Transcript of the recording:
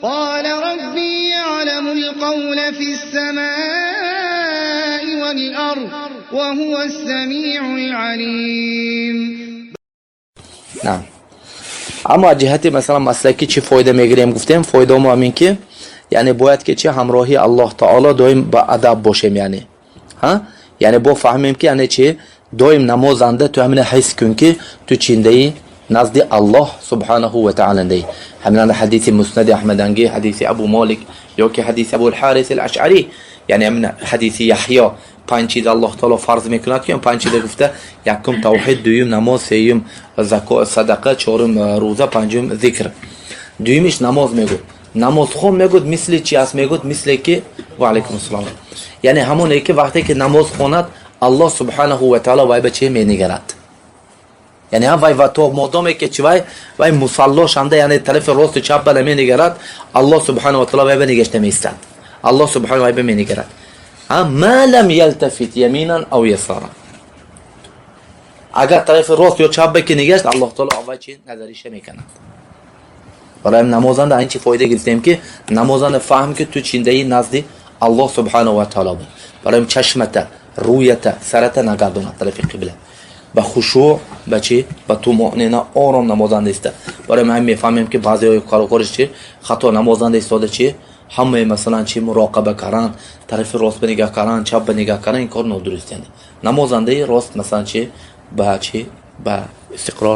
قال ربي يعلم القول في السماء والأرض وهو السميع العليم. نعم. اما جهتی مثلا مسلکی چی فایده میگیریم گفتیم فایده ما همین که یعنی باید که چی همراهی الله تعالی دائم با ادب باشیم یعنی ها یعنی با فهمیم که یعنی چی دائم نمازنده تو همین حس کن که تو چیندهی نزد الله سبحانه و تعالی دی همین حدیث مسند احمد انگی حدیث ابو مالک یا که حدیث ابو الحارث الاشعری یعنی همین حدیث یحیی پنج چیز الله تعالی فرض میکند که پنج چیز گفته یکم توحید دوم نماز سوم زکات صدقه چهارم روزه پنجم ذکر دومیش نماز میگه نماز خون میگه مثل چی است میگه مثل که و علیکم السلام یعنی همونه که وقتی که نماز خوند الله سبحانه و تعالی وای به چه مینگرد یعنی وای و تو مادامی که چی وای مصلا شنده یعنی طرف راست و چپ بله مینگرد الله سبحانه و تعالی وای به نگشته میستد الله سبحانه وای به مینگرد ما لم يلتفت يمينا او يسارا اگر طرف راست یا چپ بکی نگشت الله تعالی اول چی نظریشه میکند برای نمازنده این چی فایده گرفتیم که نمازنده فهم که تو چیندهی نزد الله سبحانه و تعالی بود برای چشمت رویت سرت نگردونه طرف قبله با خشوع با چی با طمأنینه آرام نمازنده است برای ما هم میفهمیم که بعضی کارش چی خطا نمازنده استاده چی همه مثلا چی مراقبه کردن طرف راست نگاه کردن چپ نگاه کردن این کار نادرسته نمازنده راست مثلا چی با استقرار